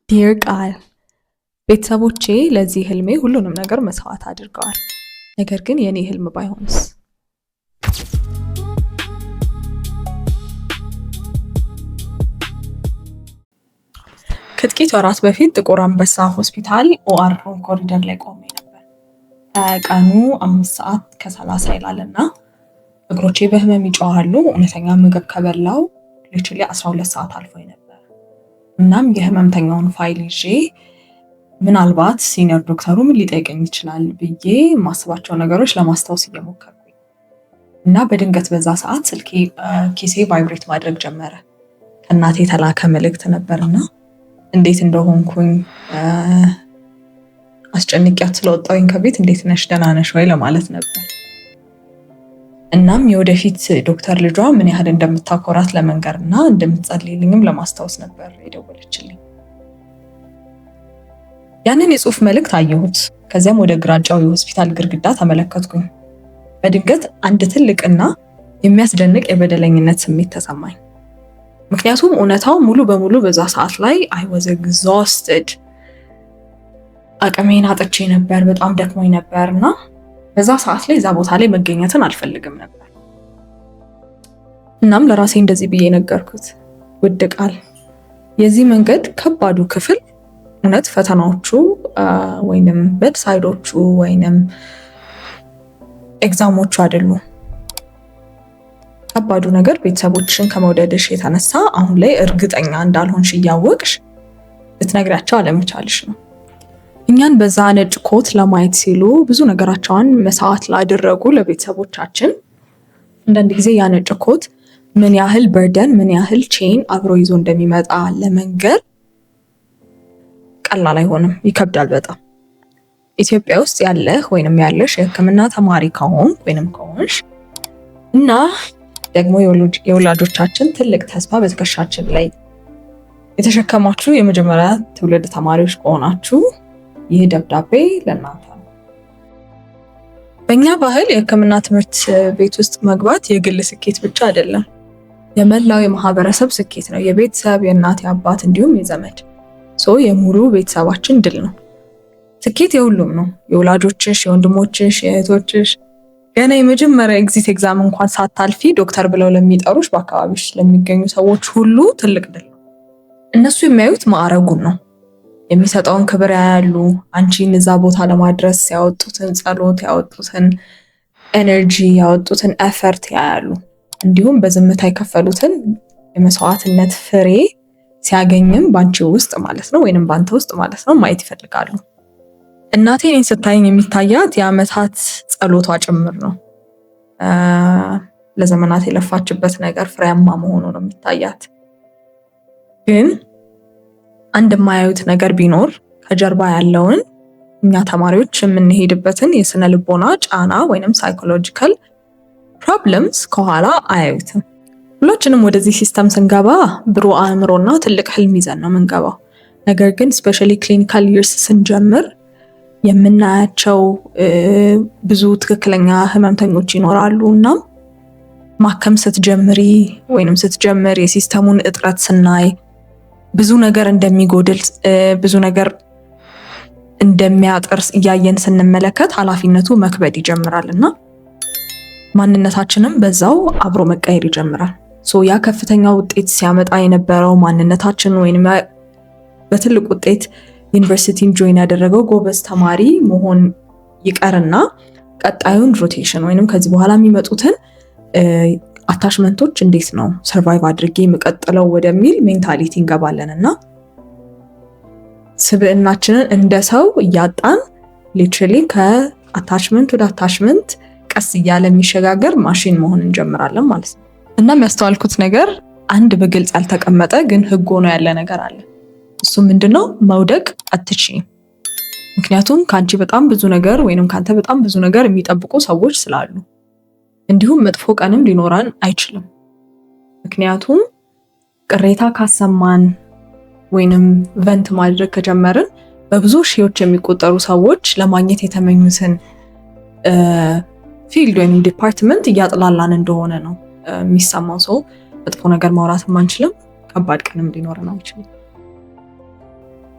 ዲር ቃል ቤተሰቦቼ ለዚህ ህልሜ ሁሉንም ነገር መስዋዕት አድርገዋል። ነገር ግን የኔ ህልም ባይሆንስ? ከጥቂት ወራት በፊት ጥቁር አንበሳ ሆስፒታል ኦአር ኮሪደር ላይ ቆሜ ነበር። ቀኑ 5:30 ይላልና እግሮቼ በህመም ይጮሃሉ። እውነተኛ ምግብ ከበላው ሊትራሊ 12 ሰዓት አልፎኝ ነበር። እናም የህመምተኛውን ፋይል ይዤ ምናልባት ሲኒየር ዶክተሩ ምን ሊጠይቀኝ ይችላል ብዬ ማስባቸው ነገሮች ለማስታወስ እየሞከርኩኝ እና በድንገት በዛ ሰዓት ስልኬ ኪሴ ቫይብሬት ማድረግ ጀመረ። ከእናቴ የተላከ መልእክት ነበርና እንዴት እንደሆንኩኝ አስጨንቂያት ስለወጣሁኝ ከቤት እንዴት ነሽ ደህና ነሽ ወይ ለማለት ነበር። እናም የወደፊት ዶክተር ልጇ ምን ያህል እንደምታኮራት ለመንገርና እንደምትጸልይልኝም ለማስታወስ ነበር የደወለችልኝ። ያንን የጽሁፍ መልእክት አየሁት። ከዚያም ወደ ግራጫው የሆስፒታል ግድግዳ ተመለከትኩኝ። በድንገት አንድ ትልቅና የሚያስደንቅ የበደለኝነት ስሜት ተሰማኝ። ምክንያቱም እውነታው ሙሉ በሙሉ በዛ ሰዓት ላይ I was exhausted አቅሜን አጥቼ ነበር፣ በጣም ደክሞኝ ነበርና በዛ ሰዓት ላይ እዛ ቦታ ላይ መገኘትን አልፈልግም ነበር። እናም ለራሴ እንደዚህ ብዬ ነገርኩት፣ ውድ ቃል፣ የዚህ መንገድ ከባዱ ክፍል እውነት ፈተናዎቹ ወይንም ቤድሳይዶቹ ወይንም ኤግዛሞቹ አይደሉም። ከባዱ ነገር ቤተሰቦችሽን ከመውደድሽ የተነሳ አሁን ላይ እርግጠኛ እንዳልሆንሽ እያወቅሽ ልትነግራቸው አለመቻልሽ ነው። እኛን በዛ ነጭ ኮት ለማየት ሲሉ ብዙ ነገራቸውን መስዋዕት ላደረጉ ለቤተሰቦቻችን አንዳንድ ጊዜ ያ ነጭ ኮት ምን ያህል በርደን ምን ያህል ቼን አብሮ ይዞ እንደሚመጣ ለመንገር ቀላል አይሆንም፣ ይከብዳል በጣም። ኢትዮጵያ ውስጥ ያለህ ወይንም ያለሽ የሕክምና ተማሪ ከሆንሽ እና ደግሞ የወላጆቻችን ትልቅ ተስፋ በትከሻችን ላይ የተሸከማችሁ የመጀመሪያ ትውልድ ተማሪዎች ከሆናችሁ ይህ ደብዳቤ ለእናንተ ነው። በእኛ ባህል የሕክምና ትምህርት ቤት ውስጥ መግባት የግል ስኬት ብቻ አይደለም፣ የመላው የማህበረሰብ ስኬት ነው። የቤተሰብ የእናት የአባት እንዲሁም የዘመድ የሙሉ ቤተሰባችን ድል ነው። ስኬት የሁሉም ነው። የወላጆችሽ፣ የወንድሞችሽ፣ የእህቶችሽ ገና የመጀመሪያ ኤግዚት ኤግዛም እንኳን ሳታልፊ ዶክተር ብለው ለሚጠሩሽ በአካባቢሽ ለሚገኙ ሰዎች ሁሉ ትልቅ ድል ነው። እነሱ የሚያዩት ማዕረጉን ነው፣ የሚሰጠውን ክብር ያያሉ። አንቺን እዛ ቦታ ለማድረስ ያወጡትን ጸሎት፣ ያወጡትን ኤነርጂ፣ ያወጡትን ኤፈርት ያያሉ። እንዲሁም በዝምታ የከፈሉትን የመስዋዕትነት ፍሬ ሲያገኝም ባንቺ ውስጥ ማለት ነው ወይንም ባንተ ውስጥ ማለት ነው ማየት ይፈልጋሉ። እናቴ እኔን ስታየኝ የሚታያት የዓመታት ጸሎቷ ጭምር ነው። ለዘመናት የለፋችበት ነገር ፍሬያማ መሆኑ ነው የሚታያት። ግን አንድ የማያዩት ነገር ቢኖር ከጀርባ ያለውን እኛ ተማሪዎች የምንሄድበትን የስነ ልቦና ጫና ወይንም ሳይኮሎጂካል ፕሮብለምስ ከኋላ አያዩትም። ሁላችንም ወደዚህ ሲስተም ስንገባ ብሩህ አእምሮና ትልቅ ህልም ይዘን ነው የምንገባው። ነገር ግን ስፔሻሊ ክሊኒካል ይርስ ስንጀምር የምናያቸው ብዙ ትክክለኛ ህመምተኞች ይኖራሉ። እና ማከም ስትጀምሪ ወይንም ስትጀምር የሲስተሙን እጥረት ስናይ ብዙ ነገር እንደሚጎድል ብዙ ነገር እንደሚያጠርስ እያየን ስንመለከት ኃላፊነቱ መክበድ ይጀምራል እና ማንነታችንም በዛው አብሮ መቀየር ይጀምራል። ያ ከፍተኛ ውጤት ሲያመጣ የነበረው ማንነታችን ወይንም በትልቅ ውጤት ዩኒቨርሲቲን ጆይን ያደረገው ጎበዝ ተማሪ መሆን ይቀርና ቀጣዩን ሮቴሽን ወይንም ከዚህ በኋላ የሚመጡትን አታችመንቶች እንዴት ነው ሰርቫይቭ አድርጌ የምቀጥለው ወደሚል ሜንታሊቲ እንገባለን እና ስብዕናችንን እንደ ሰው እያጣን ሊትራሊ ከአታችመንት ወደ አታችመንት ቀስ እያለ የሚሸጋገር ማሽን መሆን እንጀምራለን ማለት ነው። እና የሚያስተዋልኩት ነገር አንድ በግልጽ ያልተቀመጠ ግን ህግ ሆኖ ያለ ነገር አለ። እሱ ምንድነው? መውደቅ አትችይም። ምክንያቱም ከአንቺ በጣም ብዙ ነገር ወይንም ካንተ በጣም ብዙ ነገር የሚጠብቁ ሰዎች ስላሉ። እንዲሁም መጥፎ ቀንም ሊኖራን አይችልም። ምክንያቱም ቅሬታ ካሰማን ወይንም ቨንት ማድረግ ከጀመርን በብዙ ሺዎች የሚቆጠሩ ሰዎች ለማግኘት የተመኙትን ፊልድ ወይም ዲፓርትመንት እያጥላላን እንደሆነ ነው የሚሰማው። ሰው መጥፎ ነገር ማውራትም አንችልም፣ ከባድ ቀንም ሊኖረን አይችልም።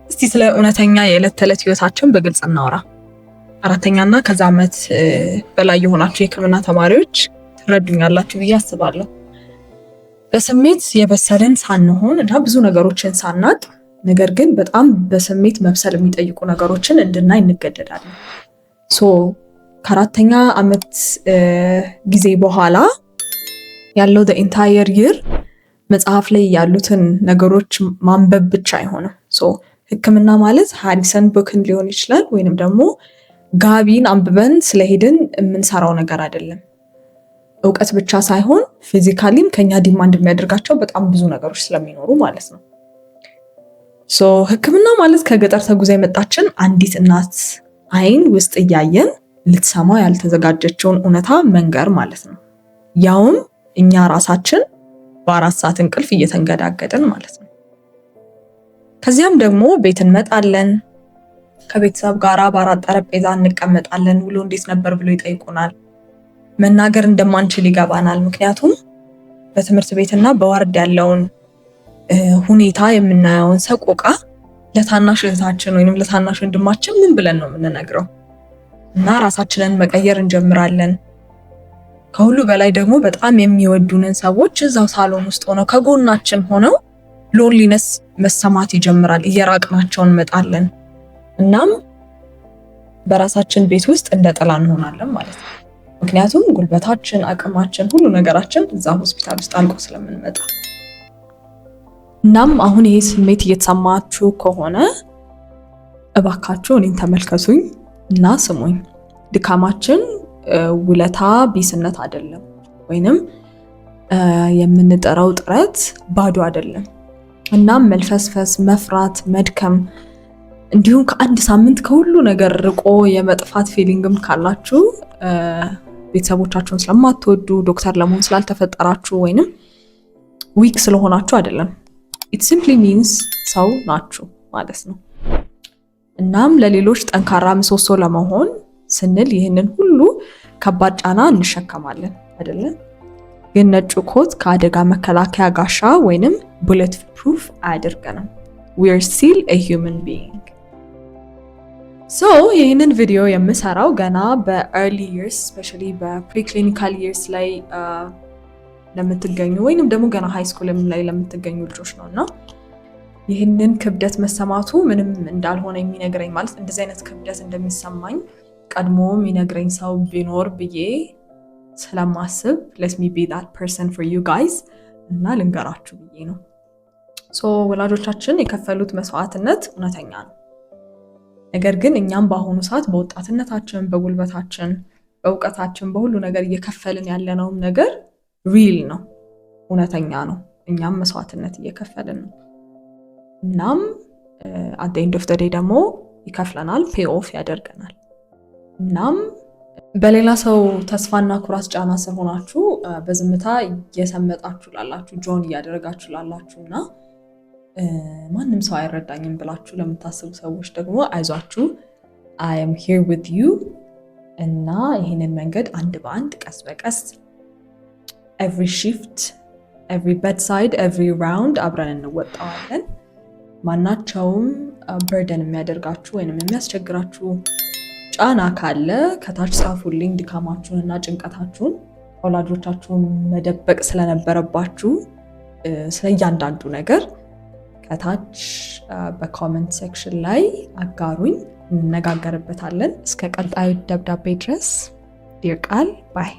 እስቲ ስለ እውነተኛ የዕለት ተዕለት ህይወታችን በግልጽ እናወራ። አራተኛና ከዛ ዓመት በላይ የሆናችሁ የህክምና ተማሪዎች ትረዱኛላችሁ ብዬ አስባለሁ። በስሜት የበሰልን ሳንሆን እና ብዙ ነገሮችን ሳናቅ ነገር ግን በጣም በስሜት መብሰል የሚጠይቁ ነገሮችን እንድናይ እንገደዳለን። ከአራተኛ ዓመት ጊዜ በኋላ ያለው ኢንታየር ይር መጽሐፍ ላይ ያሉትን ነገሮች ማንበብ ብቻ አይሆንም። ህክምና ማለት ሃዲሰን ቡክን ሊሆን ይችላል ወይንም ደግሞ ጋቢን አንብበን ስለሄድን የምንሰራው ነገር አይደለም። እውቀት ብቻ ሳይሆን ፊዚካሊም ከኛ ዲማንድ የሚያደርጋቸው በጣም ብዙ ነገሮች ስለሚኖሩ ማለት ነው። ህክምና ማለት ከገጠር ተጉዛ የመጣችን አንዲት እናት አይን ውስጥ እያየን ልትሰማ ያልተዘጋጀችውን እውነታ መንገር ማለት ነው። ያውም እኛ ራሳችን በ4 ሰዓት እንቅልፍ እየተንገዳገድን ማለት ነው። ከዚያም ደግሞ ቤት እንመጣለን። ከቤተሰብ ጋር በ4 ጠረጴዛ እንቀመጣለን። ውሎ እንዴት ነበር ብሎ ይጠይቁናል። መናገር እንደማንችል ይገባናል። ምክንያቱም በትምህርት ቤትና በዋርድ ያለውን ሁኔታ የምናየውን ሰቆቃ ለታናሽ እህታችን ወይንም ለታናሽ ወንድማችን ምን ብለን ነው የምንነግረው? እና ራሳችንን መቀየር እንጀምራለን። ከሁሉ በላይ ደግሞ በጣም የሚወዱንን ሰዎች እዛው ሳሎን ውስጥ ሆነው ከጎናችን ሆነው ሎንሊነስ መሰማት ይጀምራል። እየራቅናቸው እንመጣለን። እናም በራሳችን ቤት ውስጥ እንደ ጥላ እንሆናለን ማለት ነው። ምክንያቱም ጉልበታችን፣ አቅማችን፣ ሁሉ ነገራችን እዛ ሆስፒታል ውስጥ አልቆ ስለምንመጣ። እናም አሁን ይሄ ስሜት እየተሰማችሁ ከሆነ እባካችሁ እኔን ተመልከቱኝ እና ስሙኝ። ድካማችን ውለታ ቢስነት አይደለም፣ ወይንም የምንጠራው ጥረት ባዶ አይደለም። እናም መልፈስፈስ፣ መፍራት፣ መድከም እንዲሁም ከአንድ ሳምንት ከሁሉ ነገር ርቆ የመጥፋት ፊሊንግም ካላችሁ ቤተሰቦቻችሁን ስለማትወዱ፣ ዶክተር ለመሆን ስላልተፈጠራችሁ ወይንም ዊክ ስለሆናችሁ አይደለም። ኢት ሲምፕሊ ሚንስ ሰው ናችሁ ማለት ነው። እናም ለሌሎች ጠንካራ ምሰሶ ለመሆን ስንል ይህንን ሁሉ ከባድ ጫና እንሸከማለን አይደለም። ግን ነጩ ኮት ከአደጋ መከላከያ ጋሻ ወይንም ቡሌት ፕሩፍ አያደርገንም። we are still a human being. ይህንን ቪዲዮ የምሰራው ገና በኤርሊ ይርስ ስፔሻሊ በፕሪክሊኒካል ይርስ ላይ ለምትገኙ ወይንም ደግሞ ገና ሃይ ስኩልም ላይ ለምትገኙ ልጆች ነው እና ይህንን ክብደት መሰማቱ ምንም እንዳልሆነ የሚነግረኝ ማለት እንደዚህ አይነት ክብደት እንደሚሰማኝ ቀድሞ የሚነግረኝ ሰው ቢኖር ብዬ ስለማስብ let me be that person for you guys እና ልንገራችሁ ብዬ ነው። ወላጆቻችን የከፈሉት መስዋዕትነት እውነተኛ ነው። ነገር ግን እኛም በአሁኑ ሰዓት በወጣትነታችን፣ በጉልበታችን፣ በእውቀታችን፣ በሁሉ ነገር እየከፈልን ያለነው ነገር ሪል ነው፣ እውነተኛ ነው። እኛም መስዋዕትነት እየከፈልን ነው። እናም at the end of the day ደግሞ ይከፍለናል፣ ፔይ ኦፍ ያደርገናል። እናም በሌላ ሰው ተስፋና ኩራት ጫና ስር ሆናችሁ በዝምታ እየሰመጣችሁ ላላችሁ፣ ጆን እያደረጋችሁ ላላችሁ እና ማንም ሰው አይረዳኝም ብላችሁ ለምታስቡ ሰዎች ደግሞ አይዟችሁ፣ I am here with you እና ይህንን መንገድ አንድ በአንድ ቀስ በቀስ every shift, every bedside, every round አብረን እንወጣዋለን። ማናቸውም በርደን የሚያደርጋችሁ ወይንም የሚያስቸግራችሁ ጫና ካለ ከታች ጻፉልኝ። ድካማችሁን እና ጭንቀታችሁን ወላጆቻችሁን መደበቅ ስለነበረባችሁ ስለ እያንዳንዱ ነገር ከታች በኮሜንት ሴክሽን ላይ አጋሩኝ፣ እንነጋገርበታለን። እስከ ቀጣዩ ደብዳቤ ድረስ ዲር ቃል ባይ